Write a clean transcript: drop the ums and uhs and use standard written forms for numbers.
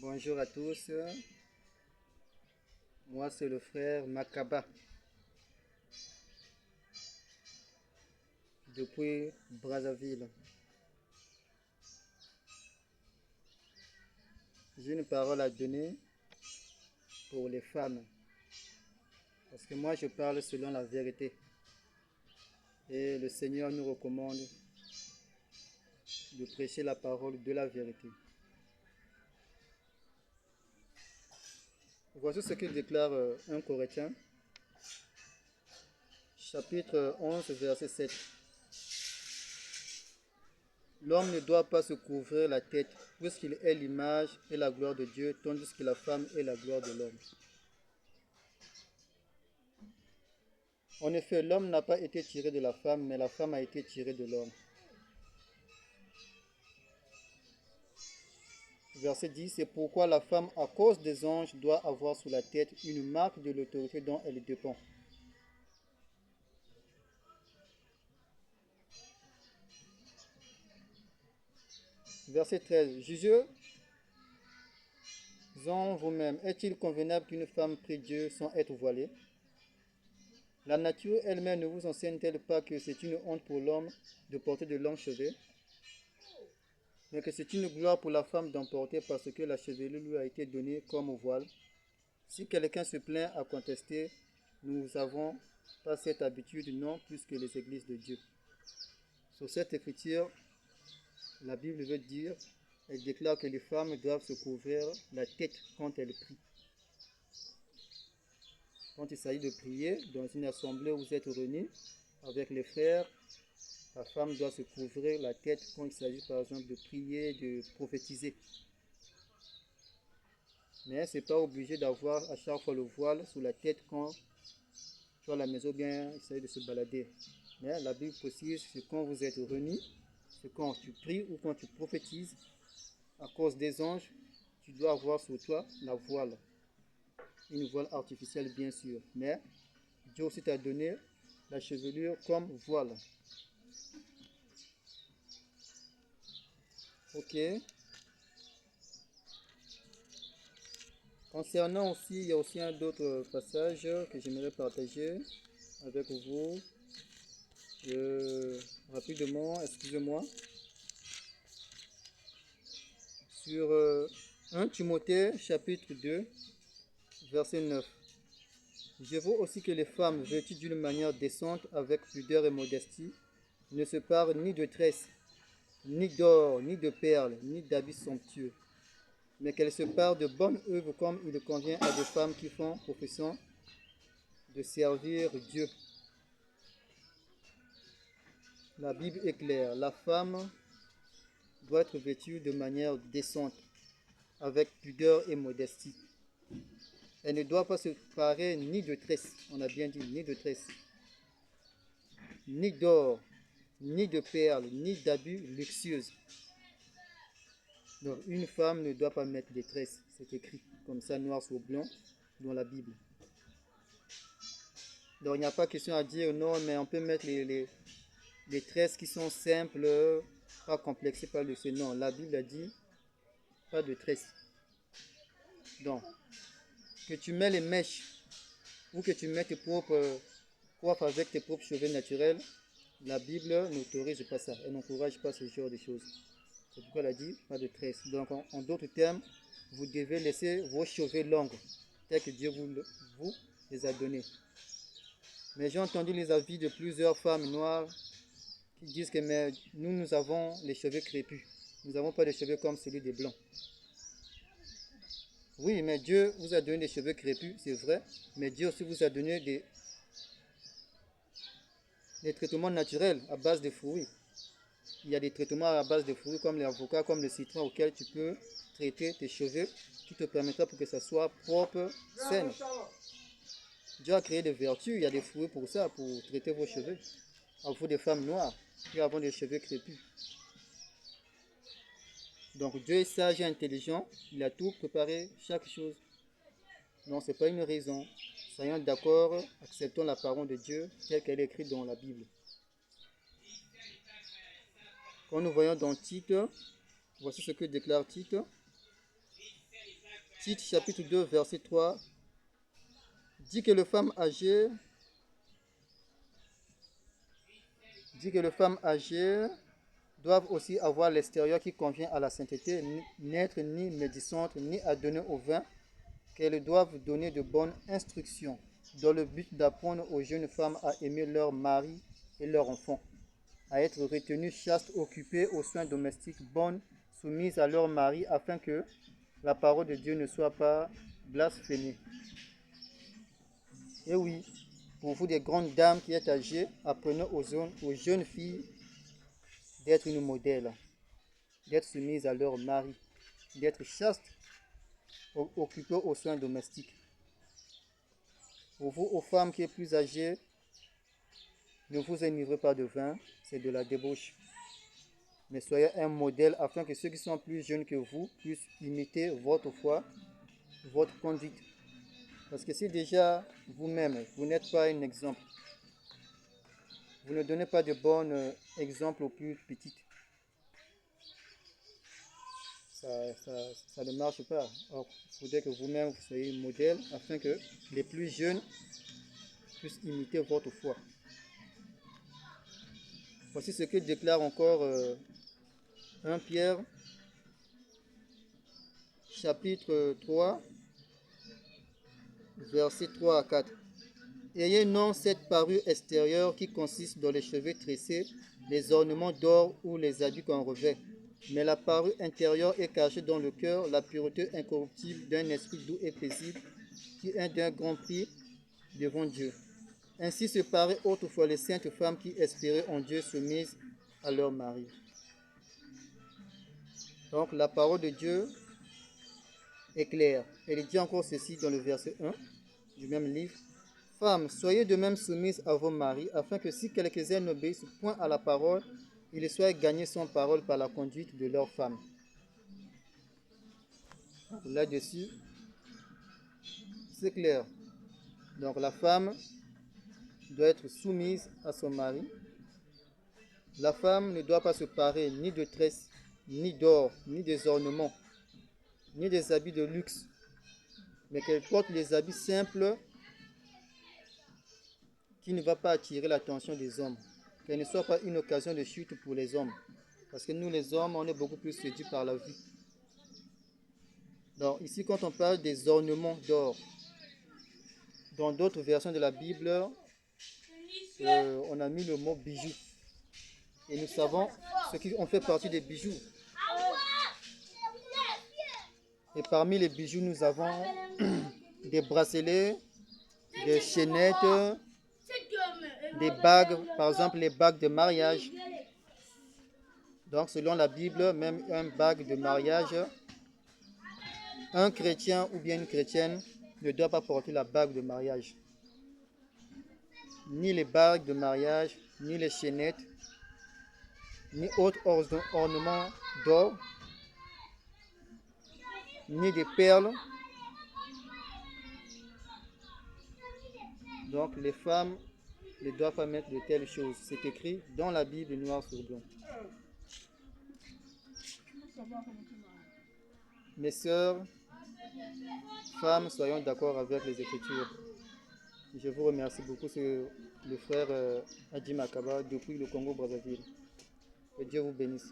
Bonjour à tous, moi c'est le frère Makaba depuis Brazzaville. J'ai une parole à donner pour les femmes parce que moi je parle selon la vérité et le Seigneur nous recommande de prêcher la parole de la vérité. Voici ce que déclare 1 Corinthiens chapitre 11 verset 7. L'homme ne doit pas se couvrir la tête, puisqu'il est l'image et la gloire de Dieu, tandis que la femme est la gloire de l'homme. En effet, l'homme n'a pas été tiré de la femme, mais la femme a été tirée de l'homme. Verset 10, c'est pourquoi la femme, à cause des anges, doit avoir sur la tête une marque de l'autorité dont elle dépend. Verset 13, jugez-en vous-même, est-il convenable qu'une femme prie Dieu sans être voilée? La nature elle-même ne vous enseigne-t-elle pas que c'est une honte pour l'homme de porter de longs cheveux, mais que c'est une gloire pour la femme d'en porter parce que la chevelure lui a été donnée comme voile? Si quelqu'un se plaint à contester, nous n'avons pas cette habitude, non plus que les églises de Dieu. Sur cette écriture, la Bible veut dire, elle déclare que les femmes doivent se couvrir la tête quand elles prient. Quand il s'agit de prier dans une assemblée où vous êtes réunis avec les frères, la femme doit se couvrir la tête quand il s'agit par exemple de prier, de prophétiser. Mais ce n'est pas obligé d'avoir à chaque fois le voile sous la tête quand tu as la maison bien, il s'agit de se balader. Mais la Bible précise que quand vous êtes réunis, c'est quand tu pries ou quand tu prophétises, à cause des anges, tu dois avoir sur toi la voile. Une voile artificielle bien sûr, mais Dieu aussi t'a donné la chevelure comme voile. Ok. Concernant aussi, il y a aussi un autre passage que j'aimerais partager avec vous. Rapidement, excusez-moi. Sur 1 Timothée chapitre 2, verset 9. Je veux aussi que les femmes vêtues d'une manière décente, avec pudeur et modestie, ne se parent ni de tresses, ni d'or, ni de perles, ni d'habits somptueux, mais qu'elles se parent de bonnes œuvres comme il convient à des femmes qui font profession de servir Dieu. La Bible est claire, la femme doit être vêtue de manière décente, avec pudeur et modestie. Elle ne doit pas se parer ni de tresses, on a bien dit, ni de tresses, ni d'or, ni de perles, ni d'habits luxueux. Donc une femme ne doit pas mettre des tresses, c'est écrit comme ça noir sur blanc dans la Bible. Donc il n'y a pas question à dire non, mais on peut mettre les tresses qui sont simples, pas complexées par le fait. Non, la Bible a dit pas de tresses. Donc, que tu mets les mèches ou que tu mets tes propres coiffes avec tes propres cheveux naturels, la Bible n'autorise pas ça. Elle n'encourage pas ce genre de choses. C'est pourquoi elle a dit pas de tresses. Donc, en d'autres termes, vous devez laisser vos cheveux longs, tels que Dieu vous les a donnés. Mais j'ai entendu les avis de plusieurs femmes noires qui disent que mais nous avons les cheveux crépus. Nous n'avons pas de cheveux comme celui des blancs. Oui, mais Dieu vous a donné des cheveux crépus, c'est vrai, mais Dieu aussi vous a donné des traitements naturels à base de fruits. Il y a des traitements à base de fruits comme l'avocat, comme le citron, auquel tu peux traiter tes cheveux, qui te permettra pour que ça soit propre, sain. Dieu a créé des vertus, il y a des fruits pour ça, pour traiter vos cheveux. À vous des femmes noires qui avons des cheveux crépus. Donc Dieu est sage et intelligent, il a tout préparé, chaque chose. Non, ce n'est pas une raison. Soyons d'accord, acceptons la parole de Dieu telle qu'elle est écrite dans la Bible. Quand nous voyons dans Tite, voici ce que déclare Tite. Tite chapitre 2, verset 3, dit que les femmes âgées, doivent aussi avoir l'extérieur qui convient à la sainteté, n'être ni médisantes, ni à donner au vin, qu'elles doivent donner de bonnes instructions, dans le but d'apprendre aux jeunes femmes à aimer leur mari et leurs enfants, à être retenues chastes, occupées aux soins domestiques, bonnes, soumises à leur mari, afin que la parole de Dieu ne soit pas blasphémée. Et oui, pour vous des grandes dames qui êtes âgées, apprenez aux jeunes filles d'être une modèle, d'être soumises à leur mari, d'être chastes, occupées aux soins domestiques. Pour vous, aux femmes qui êtes plus âgées, ne vous enivrez pas de vin, c'est de la débauche. Mais soyez un modèle afin que ceux qui sont plus jeunes que vous puissent imiter votre foi, votre conduite. Parce que si déjà vous-même, vous n'êtes pas un exemple, vous ne donnez pas de bons exemples aux plus petites, ça ne marche pas. Alors, il faudrait que vous-même vous soyez un modèle afin que les plus jeunes puissent imiter votre foi. Voici ce que déclare encore 1 Pierre, chapitre 3, versets 3 à 4. Ayez non cette parure extérieure qui consiste dans les cheveux tressés, les ornements d'or ou les habits qu'on revêt, mais la parure intérieure est cachée dans le cœur, la pureté incorruptible d'un esprit doux et paisible, qui est d'un grand prix devant Dieu. Ainsi se paraient autrefois les saintes femmes qui espéraient en Dieu soumises à leur mari. Donc la parole de Dieu est claire. Elle dit encore ceci dans le verset 1 du même livre. Femmes, soyez de même soumises à vos maris, afin que si quelques-uns n'obéissent point à la parole, ils soient gagnés sans parole par la conduite de leurs femmes. Là-dessus, c'est clair. Donc la femme doit être soumise à son mari. La femme ne doit pas se parer ni de tresses, ni d'or, ni des ornements, ni des habits de luxe, mais qu'elle porte les habits simples qui ne va pas attirer l'attention des hommes, qu'elle ne soit pas une occasion de chute pour les hommes. Parce que nous les hommes, on est beaucoup plus séduits par la vie. Donc ici, quand on parle des ornements d'or, dans d'autres versions de la Bible, on a mis le mot bijoux. Et nous savons ce qui ont fait partie des bijoux. Et parmi les bijoux, nous avons des bracelets, des chaînettes, des bagues, par exemple les bagues de mariage. Donc selon la Bible, même un bague de mariage, un chrétien ou bien une chrétienne ne doit pas porter la bague de mariage. Ni les bagues de mariage, ni les chaînettes, ni autres ornements d'or, ni des perles. Donc les femmes ne doivent pas mettre de telles choses. C'est écrit dans la Bible noir sur blanc. Mes sœurs, femmes, soyons d'accord avec les Écritures. Je vous remercie beaucoup, c'est le frère Adji Makaba depuis le Congo-Brazzaville. Que Dieu vous bénisse.